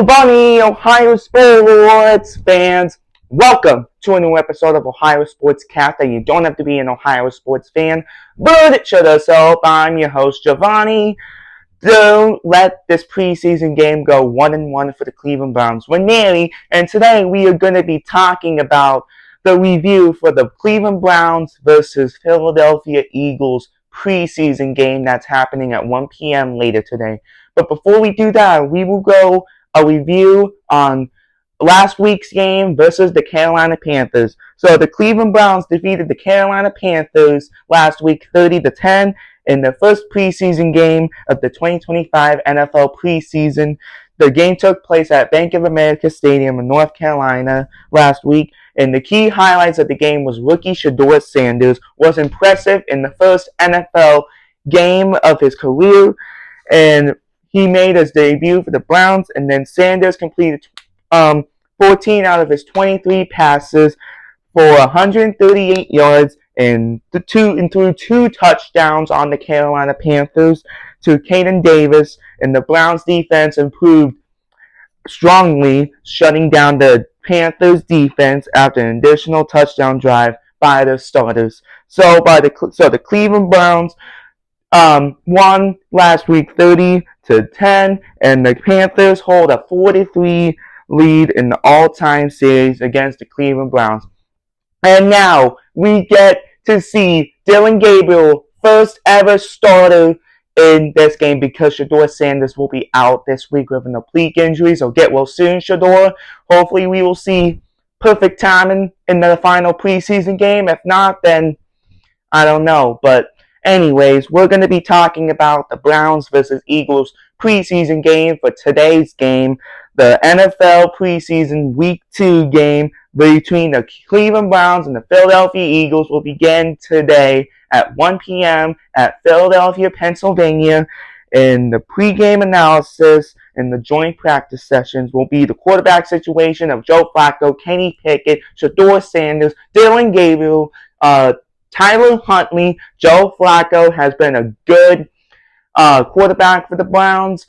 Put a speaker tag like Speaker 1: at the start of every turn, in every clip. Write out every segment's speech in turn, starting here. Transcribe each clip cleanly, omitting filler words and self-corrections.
Speaker 1: Giovanni, Ohio sports fans. Welcome to a new episode of Ohio Sports Cast. That you don't have to be an Ohio sports fan, but it should have. So I'm your host Giovanni. Don't let this preseason game go 1-1 for the Cleveland Browns. We're nearly, and today we are going to be talking about the review for the Cleveland Browns versus Philadelphia Eagles preseason game that's happening at 1 p.m. later today. But before we do that, we will go a review on last week's game versus the Carolina Panthers. So the Cleveland Browns defeated the Carolina Panthers last week 30-10 in the first preseason game of the 2025 NFL preseason. The game took place at Bank of America Stadium in North Carolina last week, and the key highlights of the game was rookie Shedeur Sanders was impressive in the first NFL game of his career, and he made his debut for the Browns, and then Sanders completed 14 out of his 23 passes for 138 yards and threw two touchdowns on the Carolina Panthers to Caden Davis, and the Browns defense improved strongly, shutting down the Panthers defense after an additional touchdown drive by the starters. So the Cleveland Browns won last week 30-10, and the Panthers hold a 43 lead in the all-time series against the Cleveland Browns. And now we get to see Dylan Gabriel, first ever starter in this game, because Shedeur Sanders will be out this week with an oblique injury. So get well soon, Shedeur. Hopefully we will see perfect timing in the final preseason game. If not, then I don't know. But anyways, we're going to be talking about the Browns versus Eagles preseason game for today's game. The NFL preseason week 2 game between the Cleveland Browns and the Philadelphia Eagles will begin today at 1 p.m. at Philadelphia, Pennsylvania. And the pregame analysis and the joint practice sessions will be the quarterback situation of Joe Flacco, Kenny Pickett, Shedeur Sanders, Dylan Gabriel, Tyler Huntley. Joe Flacco has been a good quarterback for the Browns.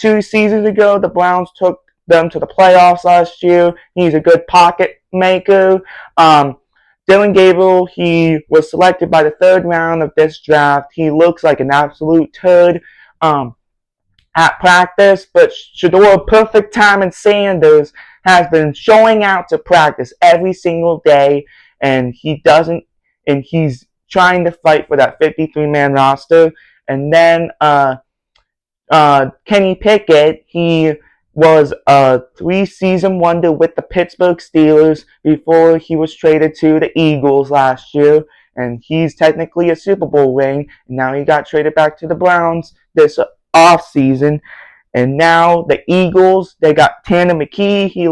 Speaker 1: 2 seasons ago, the Browns took them to the playoffs last year. He's a good pocket maker. Dylan Gabriel, he was selected by the 3rd round of this draft. He looks like an absolute turd at practice, but Shedeur, perfect time, and Sanders has been showing out to practice every single day, and he's trying to fight for that 53-man roster. And then Kenny Pickett, he was a 3-season wonder with the Pittsburgh Steelers before he was traded to the Eagles last year, and he's technically a Super Bowl ring, and now he got traded back to the Browns this offseason. And now the Eagles, they got Tanner McKee. He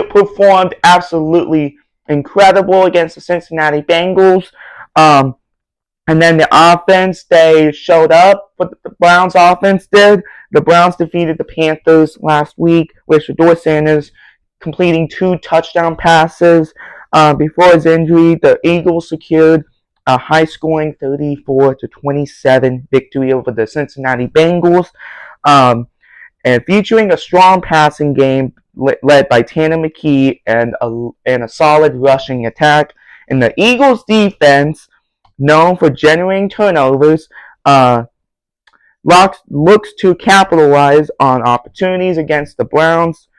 Speaker 1: performed absolutely incredible against the Cincinnati Bengals. And then the offense, they showed up. What the Browns offense did, the Browns defeated the Panthers last week with Shedeur Sanders completing 2 touchdown passes. Before his injury, the Eagles secured a high-scoring 34-27 victory over the Cincinnati Bengals, and featuring a strong passing game led by Tanner McKee and a solid rushing attack. And the Eagles defense, known for generating turnovers, looks to capitalize on opportunities against the Browns,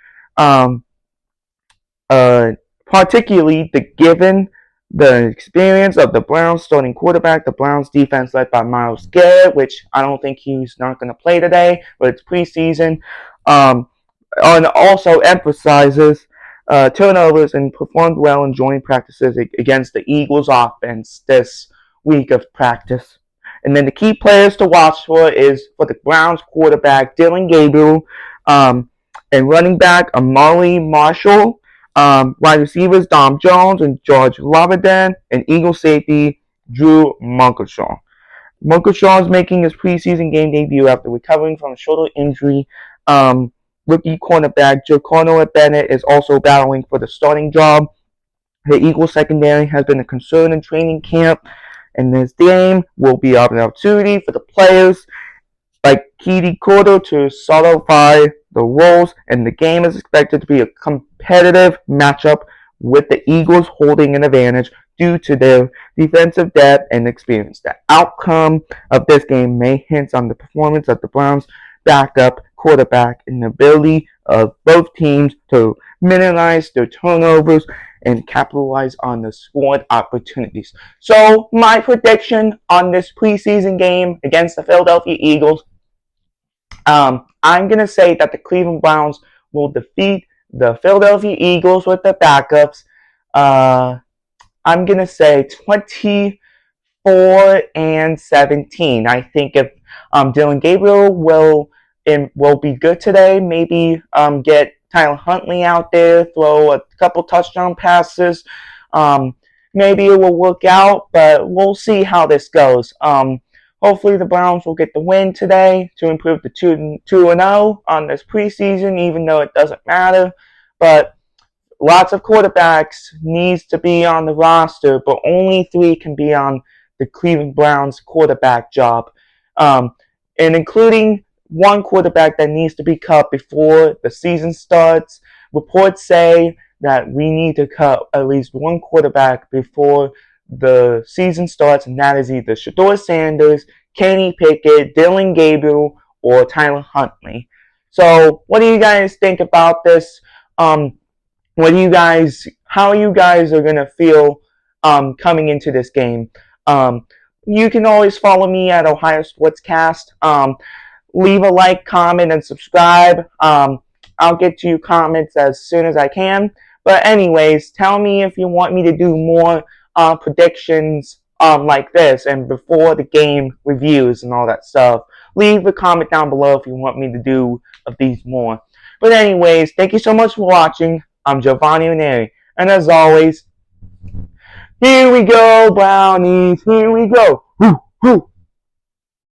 Speaker 1: particularly given the experience of the Browns starting quarterback. The Browns defense led by Myles Garrett, which I don't think he's not going to play today, but it's preseason, and also emphasizes turnovers and performed well in joint practices against the Eagles offense this week of practice. And then the key players to watch for is for the Browns quarterback Dylan Gabriel, and running back Amari Marshall, wide receivers Dom Jones and George Lovaden, and Eagle safety Drew Munkelshaw. Munkelshaw is making his preseason game debut after recovering from a shoulder injury. Rookie cornerback Jacono Bennett is also battling for the starting job. The Eagles secondary has been a concern in training camp, and this game will be an opportunity for the players like Kitty Cotto to solidify the roles, and the game is expected to be a competitive matchup with the Eagles holding an advantage due to their defensive depth and experience. The outcome of this game may hint on the performance of the Browns' backup quarterback and the ability of both teams to minimize their turnovers and capitalize on the scored opportunities. So my prediction on this preseason game against the Philadelphia Eagles, I'm going to say that the Cleveland Browns will defeat the Philadelphia Eagles with the backups. I'm going to say 24-17. I think if Dylan Gabriel will be good today, maybe get Tyler Huntley out there, throw a couple touchdown passes. Maybe it will work out, but we'll see how this goes. Hopefully the Browns will get the win today to improve to 2-0 on this preseason, even though it doesn't matter. But lots of quarterbacks needs to be on the roster, but only 3 can be on the Cleveland Browns quarterback job. And including one quarterback that needs to be cut before the season starts. Reports say that we need to cut at least one quarterback before the season starts, and that is either Shedeur Sanders, Kenny Pickett, Dylan Gabriel, or Tyler Huntley. So, what do you guys think about this? How you guys are gonna feel coming into this game? You can always follow me at Ohio Sportscast. Leave a like, comment, and subscribe. I'll get to your comments as soon as I can. But anyways, tell me if you want me to do more predictions like this and before the game reviews and all that stuff. Leave a comment down below if you want me to do of these more. But anyways, thank you so much for watching. I'm Giovanni Uneri, and as always, here we go, Brownies. Here we go. Woo, woo.